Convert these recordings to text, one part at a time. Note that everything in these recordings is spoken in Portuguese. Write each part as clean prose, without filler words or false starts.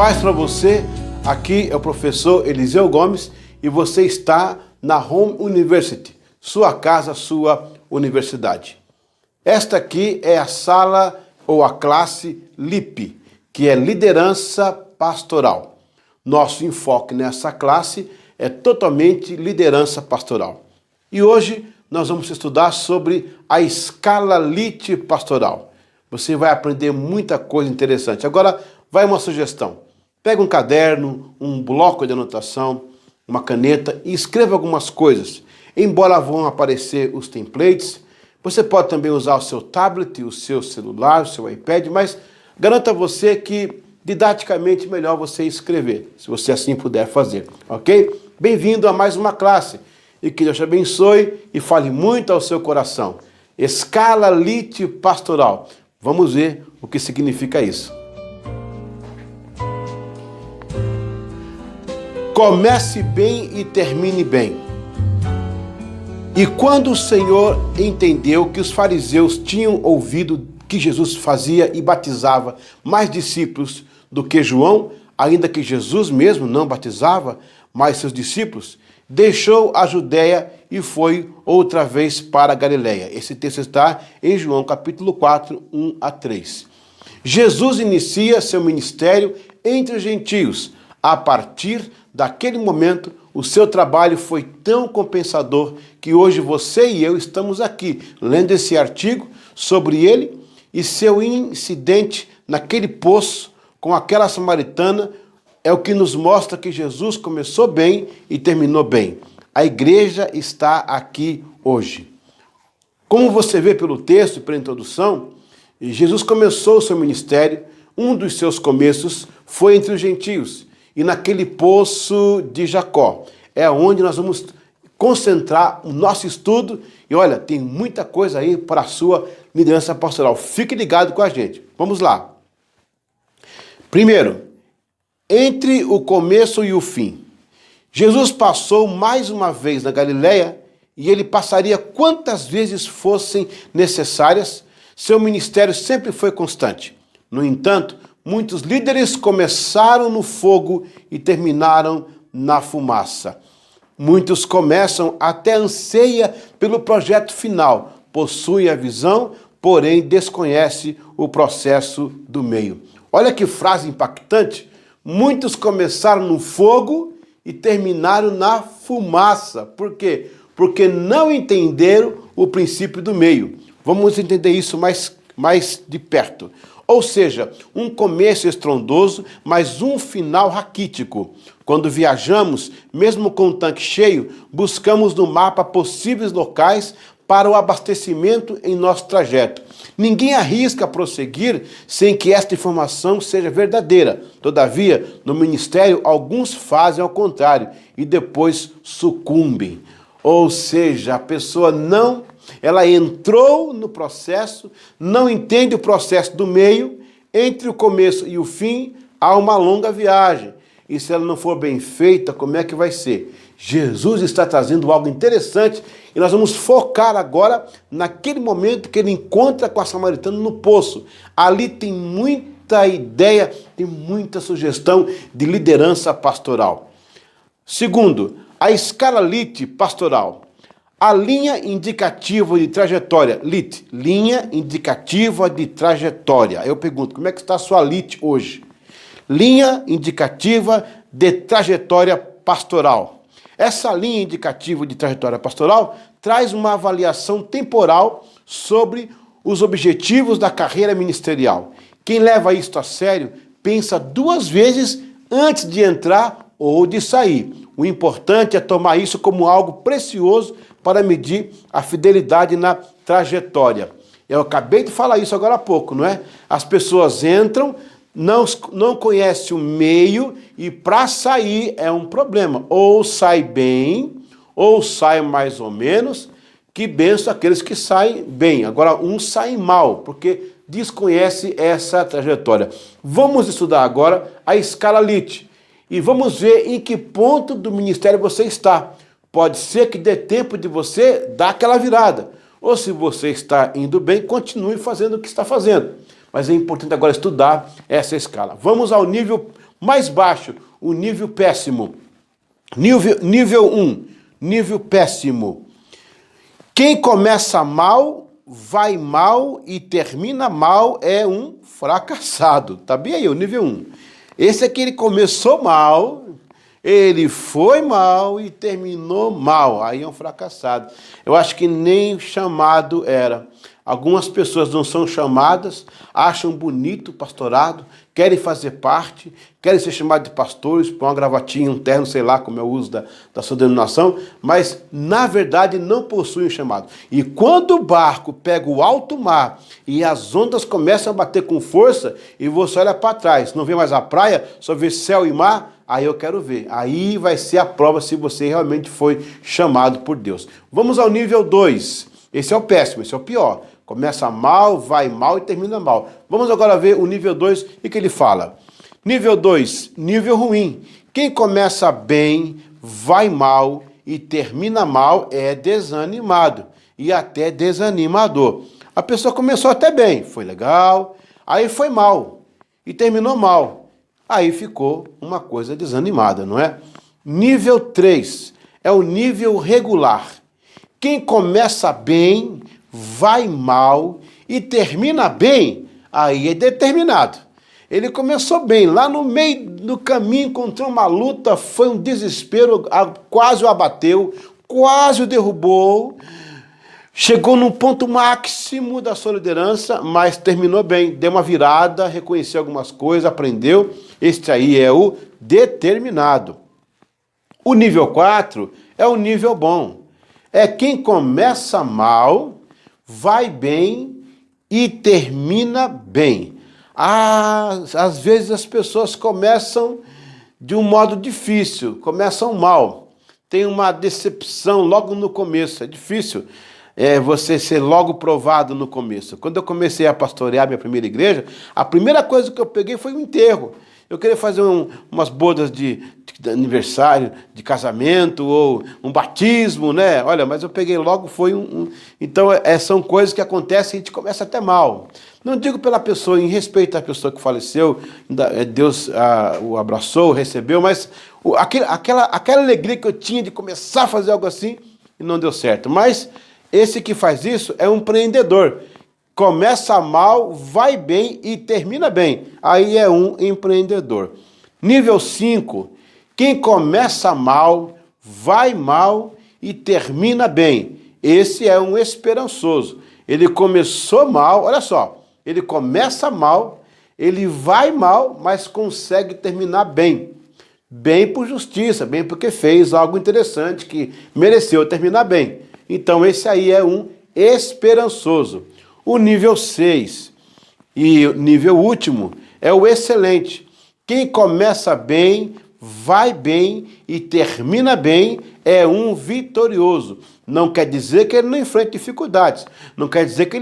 paz para você. Aqui é o professor Eliseu Gomes e você está na Home University, sua casa, sua universidade. Esta aqui é a sala ou a classe LIP, que é Liderança Pastoral. Nosso enfoque nessa classe é totalmente liderança pastoral. E hoje nós vamos estudar sobre a escala LIT pastoral. Você vai aprender muita coisa interessante. Agora, vai uma sugestão. Pega um caderno, um bloco de anotação, uma caneta e escreva algumas coisas. Embora vão aparecer os templates, você pode também usar o seu tablet, o seu celular, o seu iPad, mas garanto a você que didaticamente melhor você escrever, se você assim puder fazer, ok? Bem-vindo a mais uma classe e que Deus te abençoe e fale muito ao seu coração. Escala LIT pastoral. Vamos ver o que significa isso. Comece bem e termine bem. E quando o Senhor entendeu que os fariseus tinham ouvido que Jesus fazia e batizava mais discípulos do que João, ainda que Jesus mesmo não batizava mais seus discípulos, deixou a Judéia e foi outra vez para a Galileia. Esse texto está em João capítulo 4, 1 a 3. Jesus inicia seu ministério entre os gentios. A partir daquele momento, o seu trabalho foi tão compensador que hoje você e eu estamos aqui lendo esse artigo sobre ele e seu incidente naquele poço com aquela samaritana é o que nos mostra que Jesus começou bem e terminou bem. A igreja está aqui hoje. Como você vê pelo texto e pela introdução, Jesus começou o seu ministério, um dos seus começos foi entre os gentios e naquele poço de Jacó. É onde nós vamos concentrar o nosso estudo e olha, tem muita coisa aí para a sua liderança pastoral. Fique ligado com a gente. Vamos lá. Primeiro, entre o começo e o fim. Jesus passou mais uma vez na Galileia e ele passaria quantas vezes fossem necessárias. Seu ministério sempre foi constante. No entanto, muitos líderes começaram no fogo e terminaram na fumaça. Muitos começam até anseia pelo projeto final, possuem a visão, porém desconhecem o processo do meio. Olha que frase impactante. Muitos começaram no fogo e terminaram na fumaça. Por quê? Porque não entenderam o princípio do meio. Vamos entender isso mais de perto. Ou seja, um começo estrondoso, mas um final raquítico. Quando viajamos, mesmo com o tanque cheio, buscamos no mapa possíveis locais para o abastecimento em nosso trajeto. Ninguém arrisca prosseguir sem que esta informação seja verdadeira. Todavia, no ministério, alguns fazem ao contrário e depois sucumbem. Ou seja, a pessoa ela entrou no processo, não entende o processo do meio, entre o começo e o fim há uma longa viagem. E se ela não for bem feita, como é que vai ser? Jesus está trazendo algo interessante e nós vamos focar agora naquele momento que ele encontra com a samaritana no poço. Ali tem muita ideia, tem muita sugestão de liderança pastoral. Segundo, a escala LIT pastoral. A linha indicativa de trajetória, LIT, linha indicativa de trajetória. Eu pergunto, como é que está a sua LIT hoje? Linha indicativa de trajetória pastoral. Essa linha indicativa de trajetória pastoral traz uma avaliação temporal sobre os objetivos da carreira ministerial. Quem leva isto a sério pensa duas vezes antes de entrar ou de sair. O importante é tomar isso como algo precioso para medir a fidelidade na trajetória. Eu acabei de falar isso agora há pouco, não é? As pessoas entram, não conhecem o meio e para sair é um problema. Ou sai bem, ou sai mais ou menos. Que benção aqueles que saem bem. Agora, uns saem mal, porque desconhece essa trajetória. Vamos estudar agora a escala LIT. E vamos ver em que ponto do ministério você está. Pode ser que dê tempo de você dar aquela virada. Ou se você está indo bem, continue fazendo o que está fazendo. Mas é importante agora estudar essa escala. Vamos ao nível Mais baixo, o nível péssimo. Nível 1, nível péssimo. Quem começa mal, vai mal e termina mal é um fracassado. Tá bem aí, o nível 1. Esse aqui ele começou mal, ele foi mal e terminou mal. Aí é um fracassado. Eu acho que nem chamado era. Algumas pessoas não são chamadas, acham bonito o pastorado, querem fazer parte, querem ser chamados de pastores, põe uma gravatinha, um terno, sei lá como é o uso da sua denominação, mas na verdade não possuem o chamado. E quando o barco pega o alto mar e as ondas começam a bater com força e você olha para trás, não vê mais a praia, só vê céu e mar, aí eu quero ver. Aí vai ser a prova se você realmente foi chamado por Deus. Vamos ao nível 2. Esse é o péssimo, esse é o pior. Começa mal, vai mal e termina mal. Vamos agora ver o nível 2 e que ele fala. Nível 2, nível ruim. Quem começa bem, vai mal e termina mal é desanimado e até desanimador. A pessoa começou até bem, foi legal, aí foi mal e terminou mal. Aí ficou uma coisa desanimada, não é? Nível 3 é o nível regular. Quem começa bem, vai mal e termina bem, aí é determinado. Ele começou bem, lá no meio do caminho encontrou uma luta, foi um desespero, quase o abateu, quase o derrubou, chegou num ponto máximo da sua liderança, mas terminou bem, deu uma virada, reconheceu algumas coisas, aprendeu. Este aí é o determinado. O nível 4 é o nível bom. É quem começa mal, vai bem e termina bem. Às vezes as pessoas começam de um modo difícil, começam mal. Tem uma decepção logo no começo, é difícil você ser logo provado no começo. Quando eu comecei a pastorear minha primeira igreja, a primeira coisa que eu peguei foi um enterro. Eu queria fazer umas bodas de aniversário, de casamento, ou um batismo, né? Olha, mas eu peguei logo, Então, são coisas que acontecem e a gente começa até mal. Não digo pela pessoa, em respeito à pessoa que faleceu, Deus o abraçou, recebeu, mas aquela alegria que eu tinha de começar a fazer algo assim, e não deu certo. Mas esse que faz isso é um empreendedor. Começa mal, vai bem e termina bem. Aí é um empreendedor. Nível 5, quem começa mal, vai mal e termina bem. Esse é um esperançoso. Ele começou mal, olha só, ele começa mal, ele vai mal, mas consegue terminar bem. Bem por justiça, bem porque fez algo interessante que mereceu terminar bem. Então esse aí é um esperançoso. O nível 6 e o nível último é o excelente. Quem começa bem, vai bem e termina bem é um vitorioso. Não quer dizer que ele não enfrente dificuldades. Não quer dizer que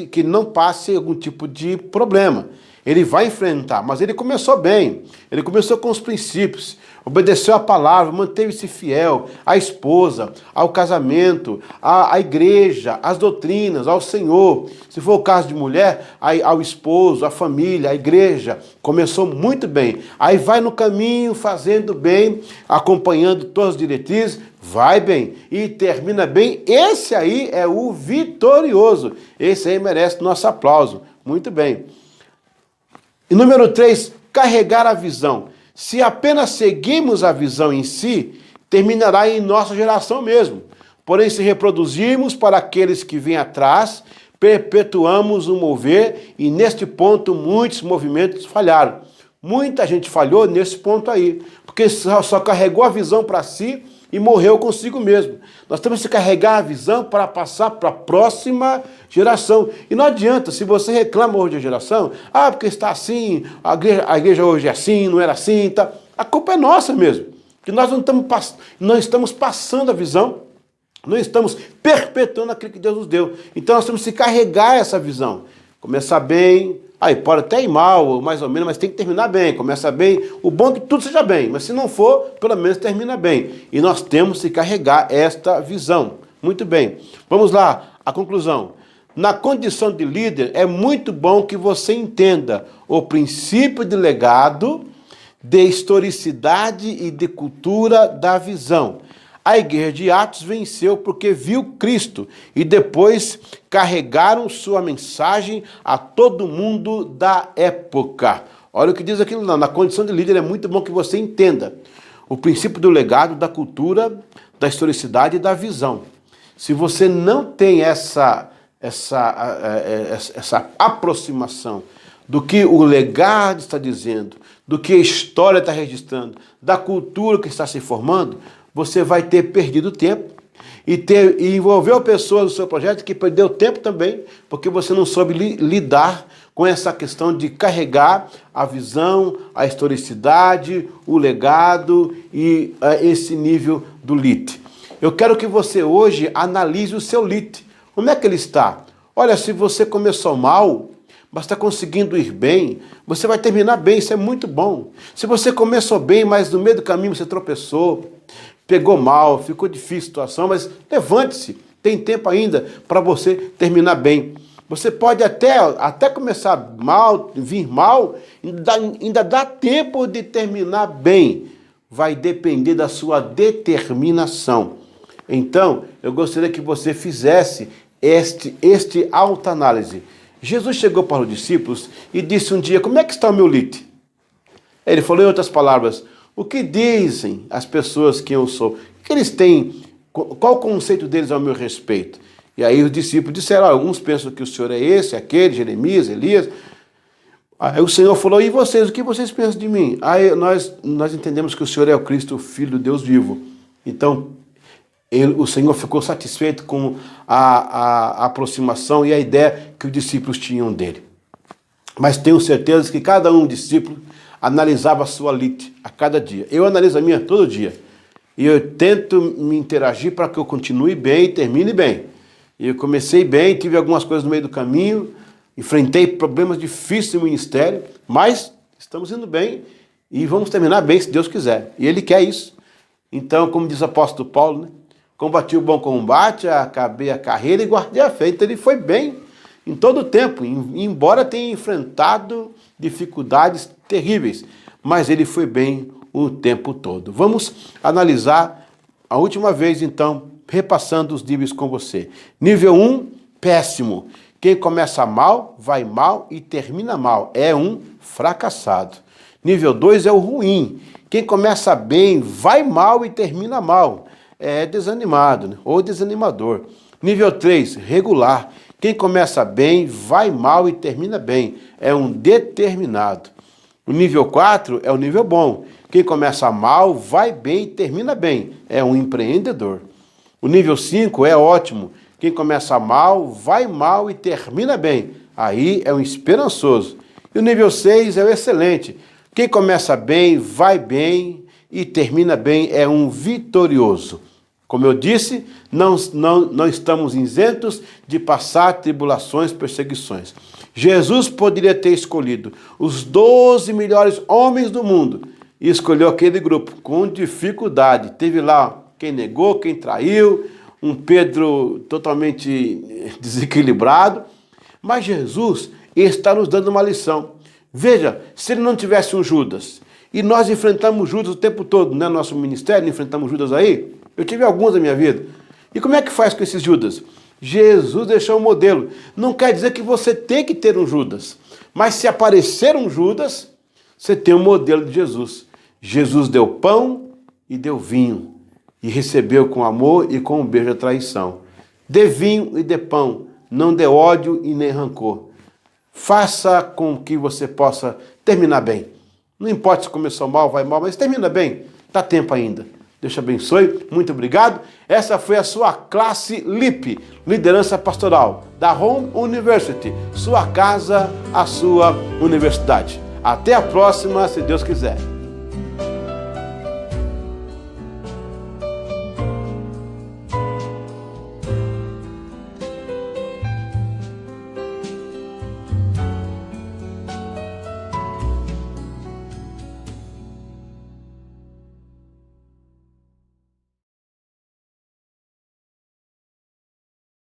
que não passe algum tipo de problema. Ele vai enfrentar, mas ele começou bem. Ele começou com os princípios, obedeceu a palavra, manteve-se fiel à esposa, ao casamento, à igreja, às doutrinas, ao Senhor. Se for o caso de mulher, ao esposo, à família, à igreja. Começou muito bem. Aí vai no caminho, fazendo bem, acompanhando todas as diretrizes, vai bem e termina bem. Esse aí é o vitorioso. Esse aí merece nosso aplauso. Muito bem. E número 3, carregar a visão. Se apenas seguimos a visão em si, terminará em nossa geração mesmo. Porém, se reproduzirmos para aqueles que vêm atrás, perpetuamos o mover e neste ponto muitos movimentos falharam. Muita gente falhou nesse ponto aí, porque só carregou a visão para si e morreu consigo mesmo. Nós temos que carregar a visão para passar para a próxima geração. E não adianta, se você reclama hoje da geração, porque está assim, a igreja hoje é assim, não era assim, tá. A culpa é nossa mesmo. Porque nós não estamos passando a visão, não estamos perpetuando aquilo que Deus nos deu. Então nós temos que carregar essa visão. Começar bem, aí pode até ir mal, mais ou menos, mas tem que terminar bem. Começa bem, o bom é que tudo seja bem, mas se não for, pelo menos termina bem. E nós temos que carregar esta visão. Muito bem, vamos lá, a conclusão. Na condição de líder, é muito bom que você entenda o princípio de legado, de historicidade e de cultura da visão. A igreja de Atos venceu porque viu Cristo e depois carregaram sua mensagem a todo mundo da época. Olha o que diz aqui, na condição de líder é muito bom que você entenda o princípio do legado, da cultura, da historicidade e da visão. Se você não tem essa aproximação do que o legado está dizendo, do que a história está registrando, da cultura que está se formando, você vai ter perdido tempo e envolveu pessoas no seu projeto que perdeu tempo também, porque você não soube lidar com essa questão de carregar a visão, a historicidade, o legado e esse nível do LIT. Eu quero que você hoje analise o seu LIT. Como é que ele está? Olha, se você começou mal, mas está conseguindo ir bem, você vai terminar bem, isso é muito bom. Se você começou bem, mas no meio do caminho você tropeçou, pegou mal, ficou difícil a situação, mas levante-se, tem tempo ainda para você terminar bem. Você pode até começar mal, vir mal, ainda dá tempo de terminar bem. Vai depender da sua determinação. Então, eu gostaria que você fizesse este autoanálise. Jesus chegou para os discípulos e disse um dia, como é que está o meu LIT? Ele falou em outras palavras, o que dizem as pessoas que eu sou? O que eles têm? Qual o conceito deles ao meu respeito? E aí os discípulos disseram, alguns pensam que o Senhor é esse, aquele, Jeremias, Elias. Aí o Senhor falou, e vocês, o que vocês pensam de mim? Aí nós entendemos que o Senhor é o Cristo, o Filho do Deus vivo. Então, o Senhor ficou satisfeito com a aproximação e a ideia que os discípulos tinham dele. Mas tenho certeza que cada um discípulo analisava a sua LIT a cada dia. Eu analiso a minha todo dia. E eu tento me interagir para que eu continue bem e termine bem. E eu comecei bem, tive algumas coisas no meio do caminho, enfrentei problemas difíceis no ministério, mas estamos indo bem e vamos terminar bem se Deus quiser. E Ele quer isso. Então, como diz o apóstolo Paulo, né? Combati o bom combate, acabei a carreira e guardei a fé. Então ele foi bem em todo o tempo, embora tenha enfrentado dificuldades terríveis, mas ele foi bem o tempo todo. Vamos analisar a última vez, então, repassando os níveis com você. Nível 1, péssimo. Quem começa mal, vai mal e termina mal. É um fracassado. Nível 2 é o ruim. Quem começa bem, vai mal e termina mal. É desanimado, né? Ou desanimador. Nível 3, regular. Quem começa bem, vai mal e termina bem. É um determinado. O nível 4 é o nível bom. Quem começa mal, vai bem e termina bem. É um empreendedor. O nível 5 é ótimo. Quem começa mal, vai mal e termina bem. Aí é um esperançoso. E o nível 6 é o excelente. Quem começa bem, vai bem e termina bem. É um vitorioso. Como eu disse, não estamos isentos de passar tribulações, perseguições. Jesus poderia ter escolhido os 12 melhores homens do mundo e escolheu aquele grupo com dificuldade. Teve lá quem negou, quem traiu, um Pedro totalmente desequilibrado. Mas Jesus está nos dando uma lição. Veja, se ele não tivesse um Judas, e nós enfrentamos Judas o tempo todo, né? Nosso ministério, enfrentamos Judas aí. Eu tive alguns na minha vida. E como é que faz com esses Judas? Jesus deixou um modelo. Não quer dizer que você tem que ter um Judas. Mas se aparecer um Judas, você tem um modelo de Jesus. Jesus deu pão e deu vinho. E recebeu com amor e com um beijo a traição. Dê vinho e dê pão. Não dê ódio e nem rancor. Faça com que você possa terminar bem. Não importa se começou mal, vai mal, mas termina bem. Dá tempo ainda. Deus te abençoe, muito obrigado. Essa foi a sua classe LIP, Liderança Pastoral, da Home University, sua casa, a sua universidade. Até a próxima, se Deus quiser.